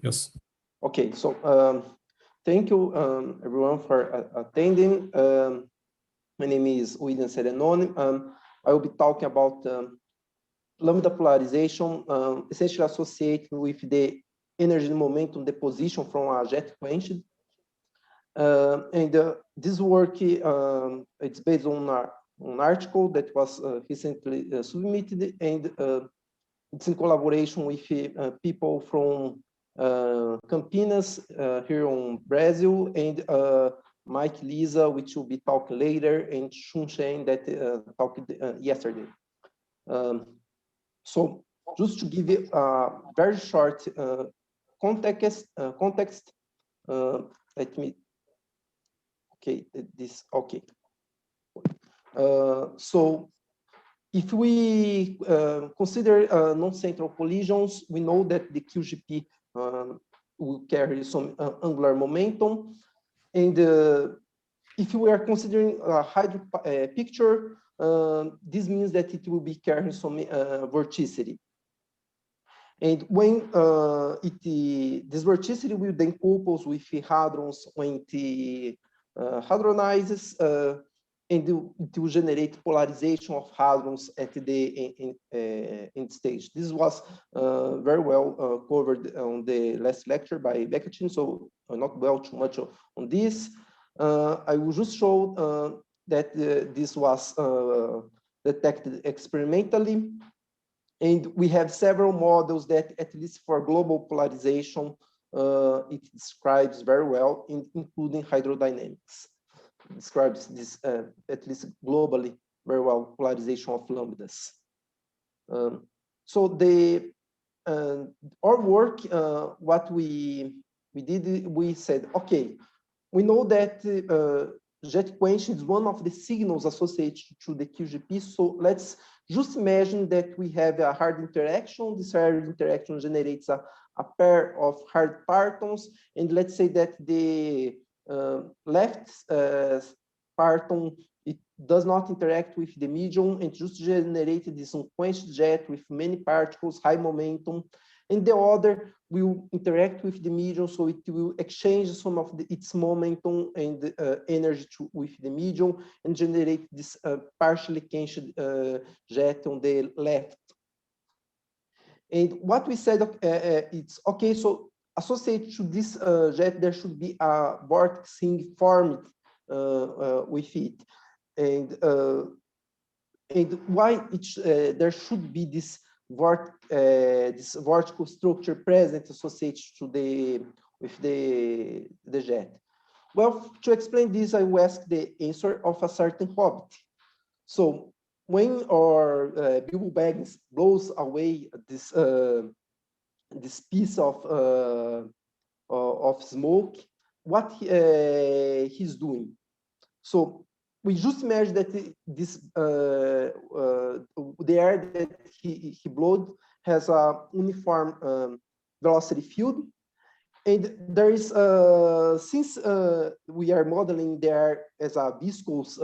Yes. Okay, so thank you everyone for attending. My name is Willian Serenone. I will be talking about lambda polarization, essentially associated with the energy momentum deposition from a jet quench. And this work it's based on an article that was recently submitted, and it's in collaboration with people from Campinas here in Brazil, and Mike Lisa, which will be talking later, and Shun Shen that talked yesterday. So just to give you a very short context, let me, okay, this, okay. So if we consider non-central collisions, we know that the QGP will carry some angular momentum. And if we are considering a hydro picture, this means that it will be carrying some vorticity. And when this vorticity will then couple with hadrons when it hadronizes, and it will generate polarization of hadrons at the end stage. This was very well covered on the last lecture by Becketin, so not well too much on this. I will just show that this was detected experimentally. And we have several models that, at least for global polarization, it describes very well, including hydrodynamics. It describes this, at least globally, very well, polarization of lambdas. So the our work, what we did, we said, okay, we know that jet quench is one of the signals associated to the QGP. So let's just imagine that we have a hard interaction. This hard interaction generates a pair of hard partons. And let's say that the left parton, it does not interact with the medium and just generated this unquenched jet with many particles, high momentum. And the other will interact with the medium, so it will exchange some of its momentum and energy with the medium and generate this partially quenched jet on the left. And what we said, it's okay, so associated to this jet, there should be a vortex ring formed with it. And why there should be this vertical structure present associated to with the jet? Well, to explain this, I will ask the answer of a certain hobbit. So when our Bilbo Baggins blows away this this piece of smoke, what he's doing? So we just imagine that this the air that he blowed has a uniform velocity field, and there is since we are modeling the air as a viscous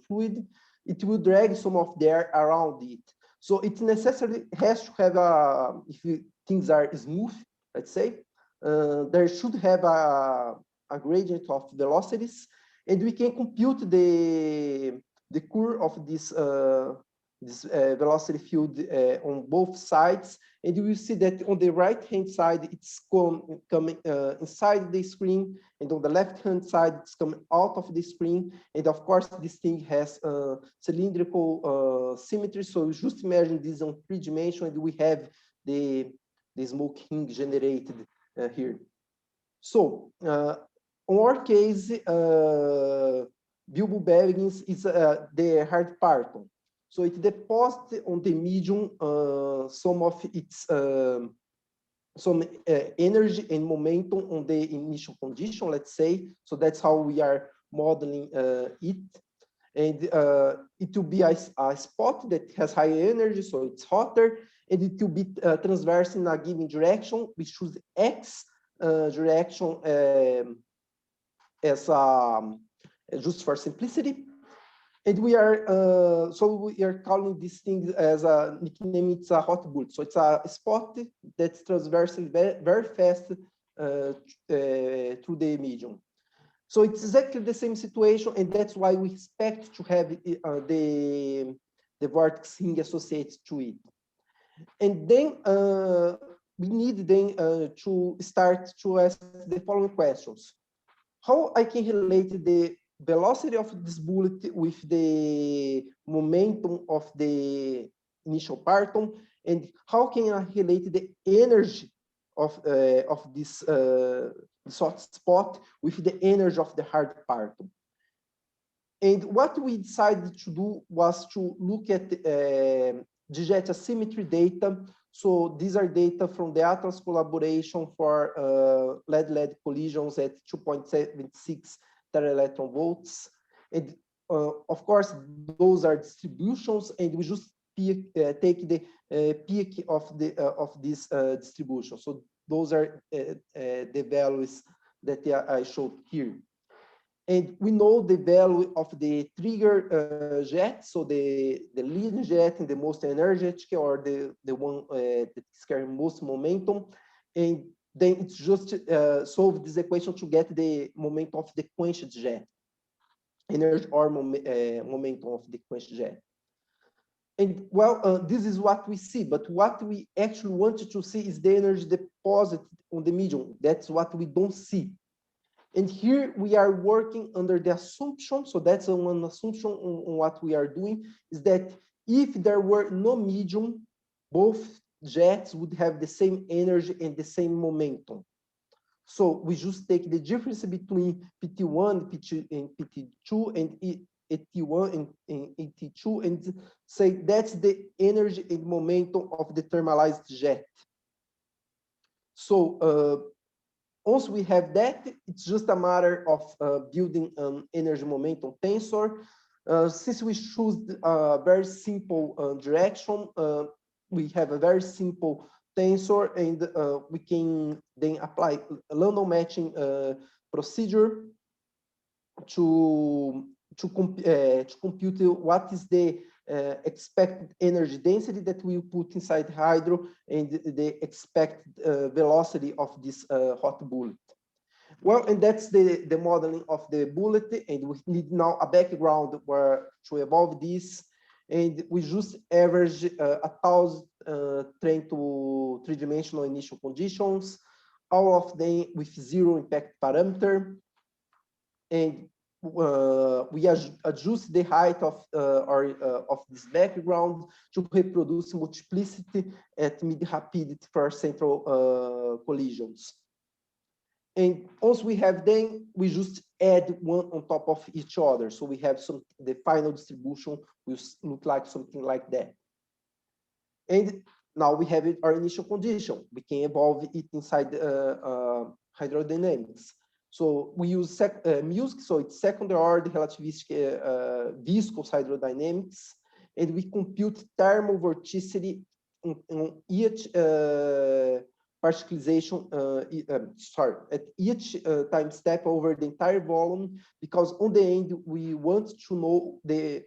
fluid, it will drag some of the air around it. So it necessarily has to have a, if things are smooth, let's say, there should have a gradient of velocities, and we can compute the curve of this velocity field on both sides, and you will see that on the right hand side it's coming inside the screen, and on the left hand side it's coming out of the screen. And of course this thing has cylindrical symmetry, so just imagine this on 3 dimensions, and we have the smoke ring generated here. So in our case, Bilbo Baggins is the hard parton. So it deposits on the medium some of its some energy and momentum on the initial condition, let's say. So that's how we are modeling it. And it will be a spot that has higher energy, so it's hotter, and it will be transverse in a given direction. We choose X direction as just for simplicity. And we are so we are calling this thing as a nickname. It's a hot bullet. So it's a spot that's transversing very, very fast through the medium. So it's exactly the same situation, and that's why we expect to have the vortex ring associated to it. And then we need then to start to ask the following questions. How I can relate the velocity of this bullet with the momentum of the initial parton, and how can I relate the energy of this hot spot with the energy of the hard parton? And what we decided to do was to look at jet asymmetry data. So these are data from the Atlas collaboration for lead-lead collisions at 2.76 tera-electron volts. And of course, those are distributions, and we just take the peak of this distribution. So those are the values that I showed here. And we know the value of the trigger jet, so the leading jet and the most energetic, or the one that is carrying most momentum. And then it's just solve this equation to get the momentum of the quenched jet, energy or momentum of the quenched jet. And well, this is what we see, but what we actually wanted to see is the energy deposited on the medium. That's what we don't see. And here we are working under the assumption, so that's one assumption on what we are doing, is that if there were no medium, both jets would have the same energy and the same momentum. So we just take the difference between PT1, PT2, and PT2, and ET1 and ET2, and say that's the energy and momentum of the thermalized jet. So once we have that, it's just a matter of building an energy momentum tensor. Since we choose a very simple direction, we have a very simple tensor, and we can then apply a Landau matching procedure to compute what is the expected energy density that we put inside hydro and the expected velocity of this hot bullet. Well, and that's the modeling of the bullet, and we need now a background where to evolve this, and we just average 1,000 trained to three-dimensional initial conditions, all of them with zero impact parameter, and we adjust the height of this background to reproduce multiplicity at mid-rapidity for central collisions. And once we have them, we just add one on top of each other. So we have the final distribution will look like something like that. And now we have our initial condition. We can evolve it inside hydrodynamics. So we use music, so it's secondary order relativistic viscous hydrodynamics, and we compute thermal vorticity on each particularization, at each time step over the entire volume, because on the end, we want to know the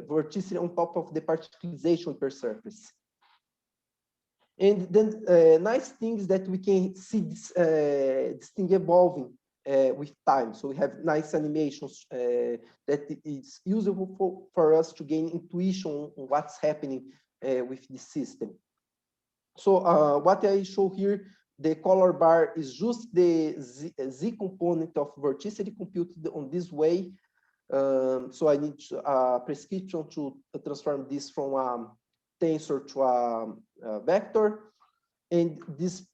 vorticity on top of the particularization per surface. And then nice thing is that we can see this thing evolving with time. So we have nice animations that is useful for us to gain intuition on what's happening with the system. So what I show here, the color bar is just the Z component of vorticity computed on this way. So I need a prescription to transform this from a tensor to a vector. And this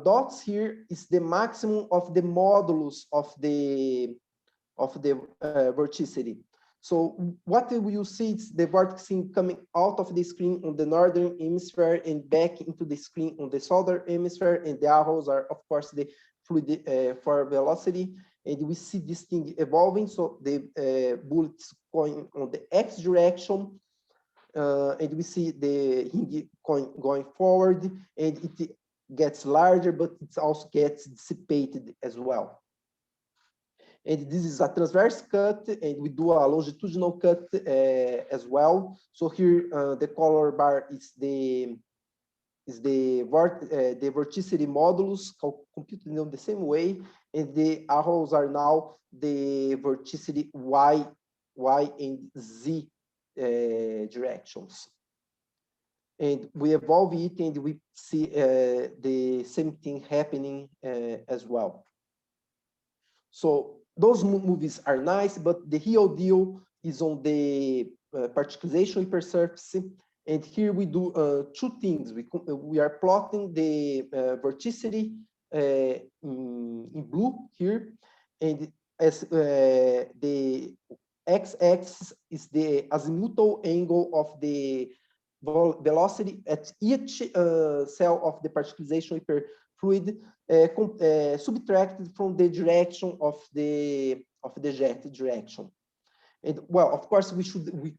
dots here is the maximum of the modulus of the vorticity. So what you see is the vortex coming out of the screen on the northern hemisphere and back into the screen on the southern hemisphere, and the arrows are, of course, the fluid for velocity. And we see this thing evolving. So the bullet is going on the x direction, and we see the ring going forward, and it gets larger, but it also gets dissipated as well. And this is a transverse cut, and we do a longitudinal cut as well. So here the color bar is the the vorticity modulus computed in the same way, and the arrows are now the vorticity y and z directions. And we evolve it, and we see the same thing happening as well. So those movies are nice, but the real deal is on the particularization hypersurface. And here we do two things. We are plotting the vorticity in blue here, and as the x-axis is the azimuthal angle of the velocity at each cell of the particularization hyperfluid subtracted from the direction of the jet direction. And well, of course, we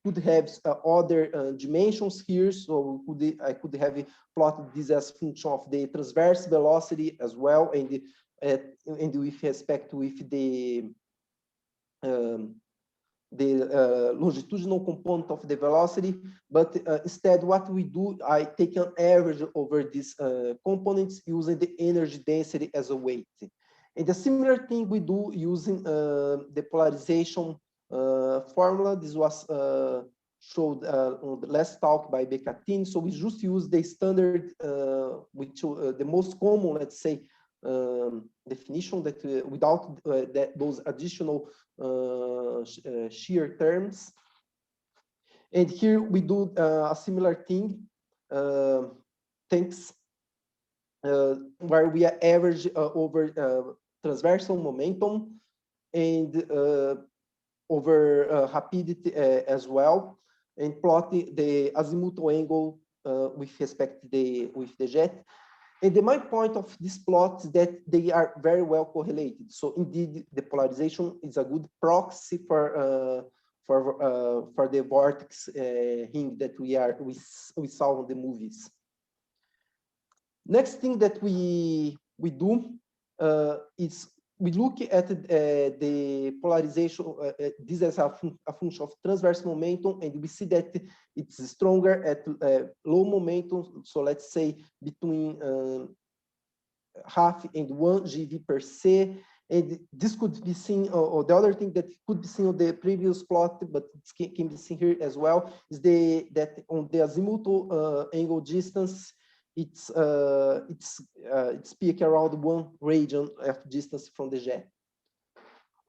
could have other dimensions here. So I could have plotted this as function of the transverse velocity as well, and with respect with the longitudinal component of the velocity. But instead, what we do, I take an average over these components using the energy density as a weight. And a similar thing we do using the polarization formula. This was showed on the last talk by Beccatin. So we just use the standard, which the most common, let's say, definition that without those additional shear terms. And here we do a similar thing, thanks where we average over transversal momentum and over rapidity as well, and plot the azimuthal angle with respect to the jet. And the main point of this plot is that they are very well correlated. So indeed, the polarization is a good proxy for the vortex ring that we saw in the movies. Next thing that we do is we look at the polarization. This is a function of transverse momentum, and we see that it's stronger at low momentum. So let's say between half and 1 GeV per se. And this could be seen, or the other thing that could be seen on the previous plot, but it can be seen here as well, is that on the azimuthal angle distance, it's peak around 1 radian of distance from the jet.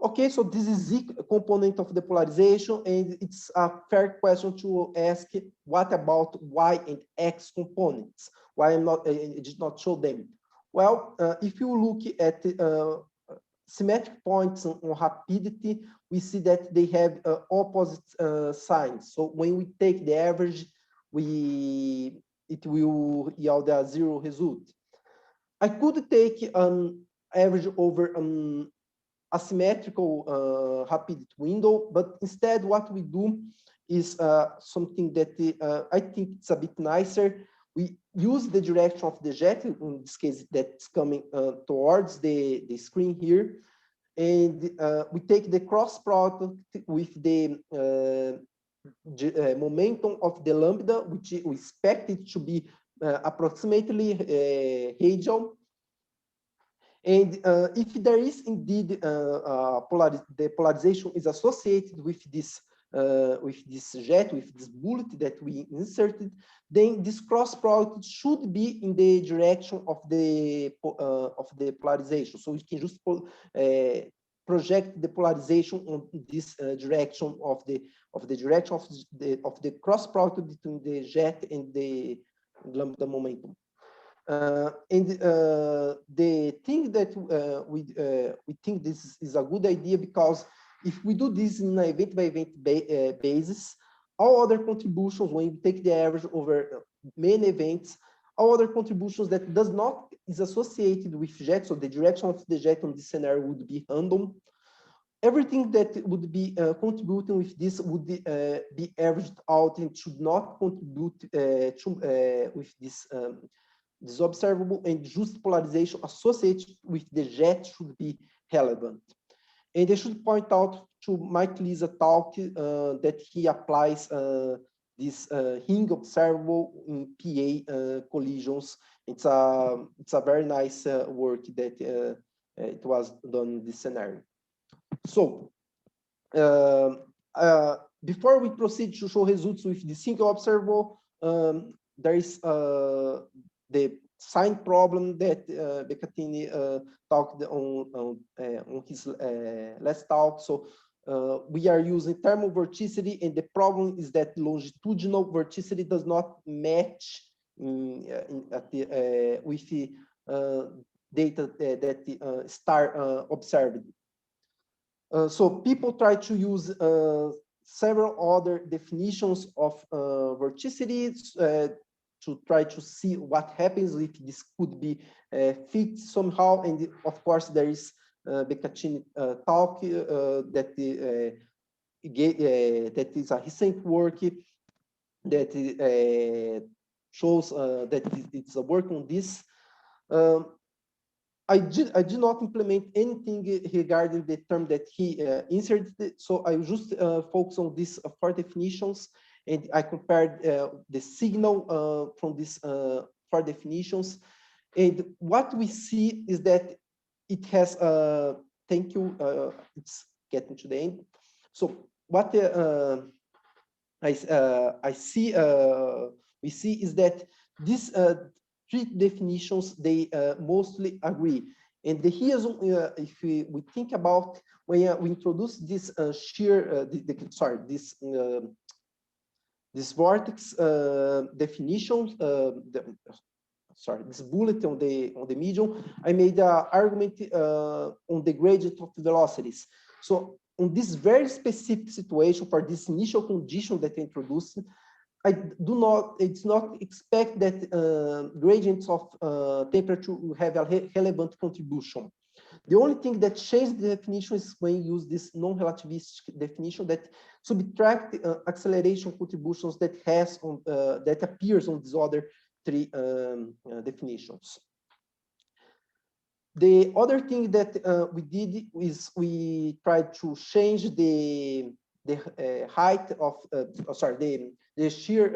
Okay, so this is the component of the polarization, and it's a fair question to ask, what about y and x components? Why I did not show them? Well, if you look at symmetric points on rapidity, we see that they have opposite signs. So when we take the average, it will yield a zero result. I could take an average over an asymmetrical rapidity window, but instead what we do is something that I think it's a bit nicer. We use the direction of the jet, in this case that's coming towards the screen here, and we take the cross product with the momentum of the lambda, which we expect it to be approximately radial. And if there is indeed the polarization is associated with this jet, with this bullet that we inserted, then this cross product should be in the direction of the polarization. So we can just project the polarization on this direction of the direction of the cross product between the jet and the lambda momentum. And the thing that we think this is a good idea, because if we do this in an event-by-event basis, all other contributions, when you take the average over many events, all other contributions that is associated with jet, so the direction of the jet on this scenario would be random. Everything that would be contributing with this would be averaged out and should not contribute with this observable, and just polarization associated with the jet should be relevant. And I should point out to Mike Lee's talk that he applies this ring observable in PA collisions. It's a very nice work that it was done in this scenario. So before we proceed to show results with the single observable, there is the sign problem that Beccatini talked on his last talk. So we are using thermal vorticity, and the problem is that longitudinal vorticity does not match with the data that the star observed. So people try to use several other definitions of vorticity to try to see what happens if this could be fit somehow. And of course, there is Beccatini talk that is a recent work that shows that it's a work on this. I did not implement anything regarding the term that he inserted, so I just focus on these four definitions, and I compared the signal from these four definitions. And what we see is that it has, thank you, it's getting to the end. So what I see, we see is that these three definitions, they mostly agree. And the reason, if we think about when we introduce this shear, this vortex definition, this bullet on the medium, I made an argument on the gradient of velocities. So on this very specific situation, for this initial condition that I introduced, it's not expect that gradients of temperature will have a relevant contribution. The only thing that changes the definition is when you use this non-relativistic definition that subtract acceleration contributions that has on that appears on these other three definitions. The other thing that we did is we tried to change the height of the shear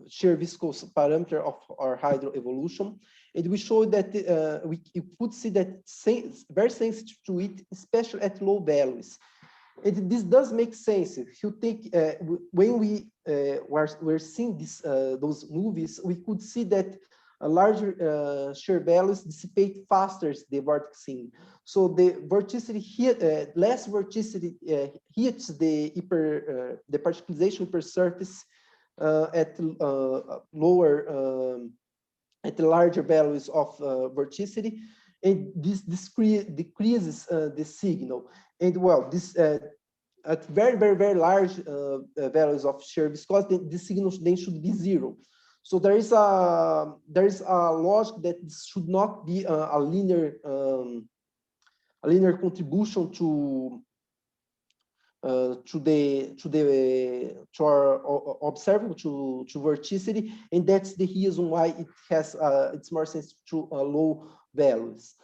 shear viscous parameter of our hydro evolution, and we showed that you could see that very sensitive to it, especially at low values. And this does make sense if you think when we were seeing those movies, we could see that a larger shear values dissipate faster the vortexing. So the vorticity here, less vorticity hits the particularization per surface at lower, at larger values of vorticity, and this decreases the signal. And well, this at very large values of shear viscosity, the signal then should be zero. So there is a logic that this should not be a linear contribution to our observable to vorticity, and that's the reason why it has it's more sensitive to low values.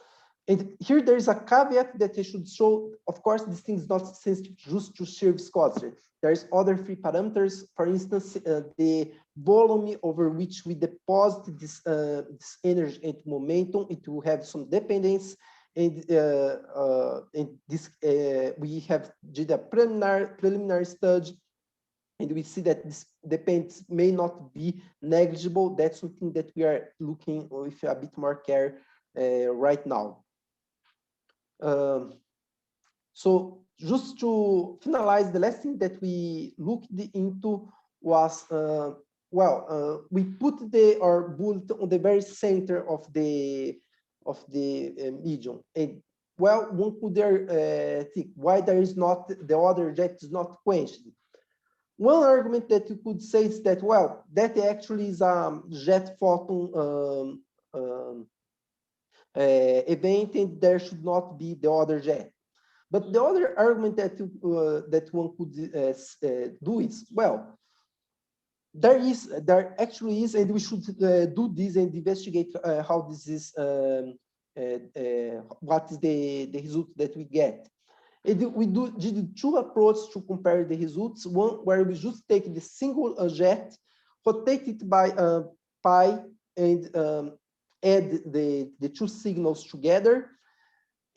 And here there is a caveat that I should show. Of course, this thing is not sensitive just to shear viscosity. There's other free parameters. For instance, the volume over which we deposit this energy and momentum, it will have some dependence. And this we have did a preliminary study, and we see that this dependence may not be negligible. That's something that we are looking with a bit more care right now. So just to finalize, the last thing that we looked into was we put our bullet on the very center of the medium, and well, one could think why there is not the other jet is not quenched. One argument that you could say is that well, that actually is a jet photon event, and there should not be the other jet. But the other argument that that one could do is well, there actually is, and we should do this and investigate how this is, what is the result that we get. And we did two approaches to compare the results. One where we just take the single jet, rotate it by pi, and add the two signals together.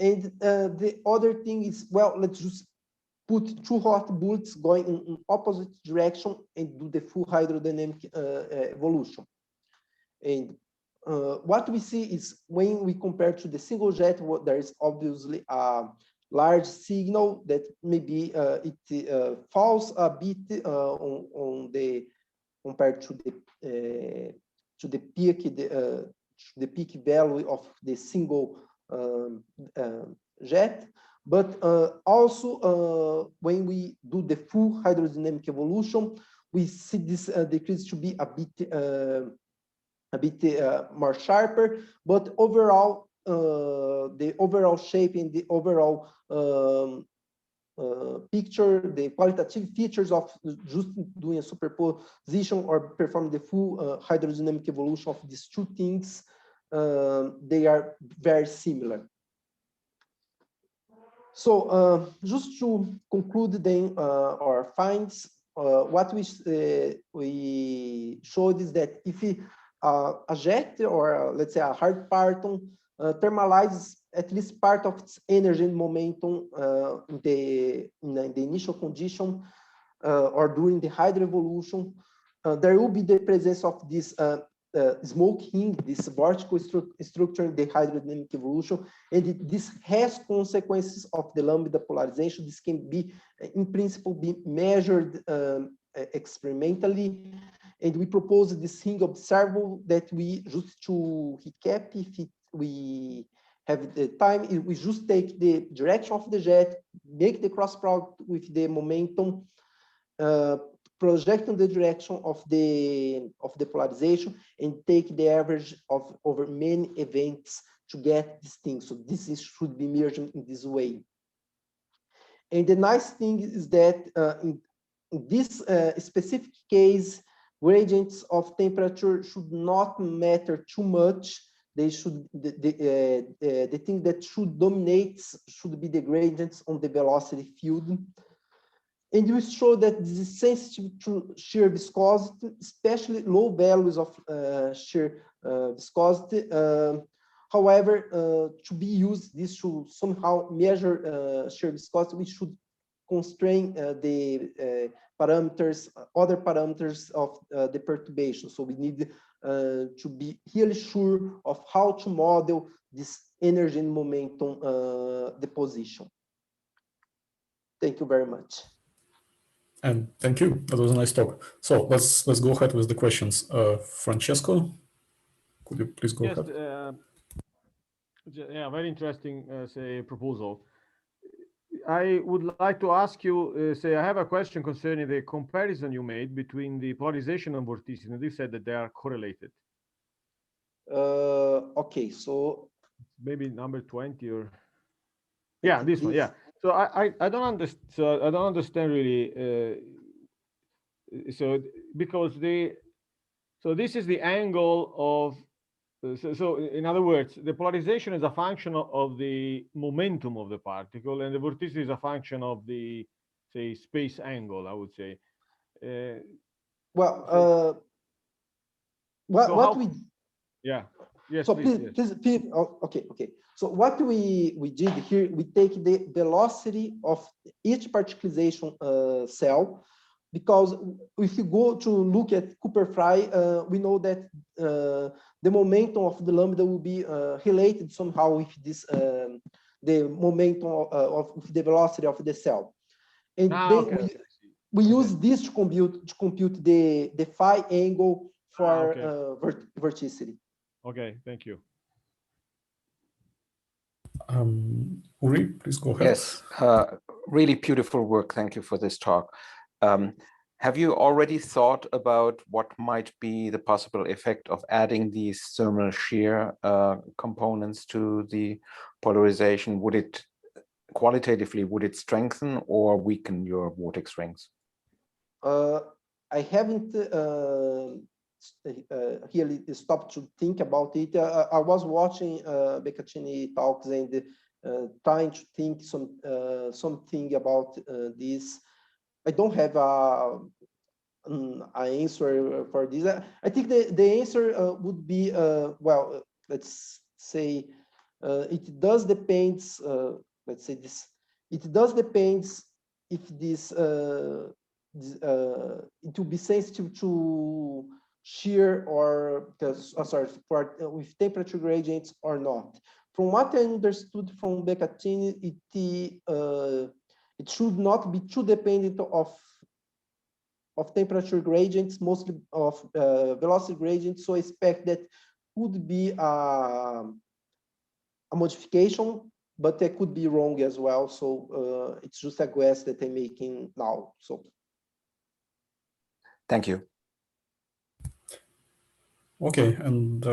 And the other thing is, well, let's just put two hot bullets going in opposite direction and do the full hydrodynamic evolution. And what we see is when we compare to the single jet, there is obviously a large signal that maybe it falls a bit on the compared to the peak value of the single jet. But also when we do the full hydrodynamic evolution, we see this decrease to be a bit more sharper, but overall, the overall shape and the overall picture, the qualitative features of just doing a superposition or performing the full hydrodynamic evolution of these two things, they are very similar. So just to conclude then our finds, what we showed is that if a jet, or let's say a hard parton, thermalizes at least part of its energy and momentum in the initial condition or during the hydroevolution, there will be the presence of this smoke ring, this vertical structure in the hydrodynamic evolution, and this has consequences of the lambda polarization. This can be, in principle, be measured experimentally, and we propose this ring observable that we, just to recap, if we have the time, we just take the direction of the jet, make the cross product with the momentum, project in the direction of the polarization, and take the average of over many events to get this thing. So this should be measured in this way. And the nice thing is that in this specific case, gradients of temperature should not matter too much. They should, the thing that should dominate should be the gradients on the velocity field. And we show that this is sensitive to shear viscosity, especially low values of shear viscosity. However, to be used, this should somehow measure shear viscosity, we should constrain the parameters, other parameters of the perturbation. So we need to be really sure of how to model this energy and momentum deposition. Thank you very much. And thank you. That was a nice talk. So let's go ahead with the questions. Francesco, could you please go ahead? Yeah, very interesting say proposal. I would like to ask you, say, I have a question concerning the comparison you made between the polarization and vorticity, and you said that they are correlated. Okay, so maybe number 20 or yeah, this one, yeah. So I don't understand. So I don't understand really. So because so this is the angle of. So in other words, the polarization is a function of the momentum of the particle, and the vorticity is a function of the, say, space angle, I would say. Well, what we... Yeah. Yes, so please, please, okay. So what we did here, we take the velocity of each particularization cell, because if you go to look at Cooper-Frye, we know that the momentum of the lambda will be related somehow with this, the momentum of the velocity of the cell. And then we use this to compute the phi angle for vorticity. Okay, thank you. Uri, please go ahead. Yes, really beautiful work. Thank you for this talk. Have you already thought about what might be the possible effect of adding these thermal shear components to the polarization? Would it qualitatively, would it strengthen or weaken your vortex rings? I haven't really stopped to think about it. I was watching Beccaccini talks, and trying to think something about this. I don't have an answer for this. I think the answer would be, well, let's say it does depends, let's say this, it does depends if this, it will be sensitive to shear or, sorry, for, with temperature gradients or not. From what I understood from Beccaccini, it should not be too dependent of temperature gradients, mostly of velocity gradients. So I expect that could be a modification, but I could be wrong as well. So it's just a guess that I'm making now. So thank you. Okay, and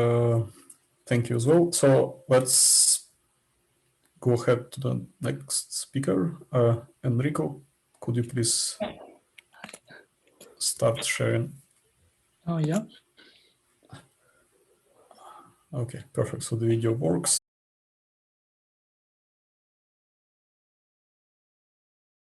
thank you as well. So let's go ahead to the next speaker. Enrico, could you please start sharing? Oh, yeah. Okay, perfect. So the video works.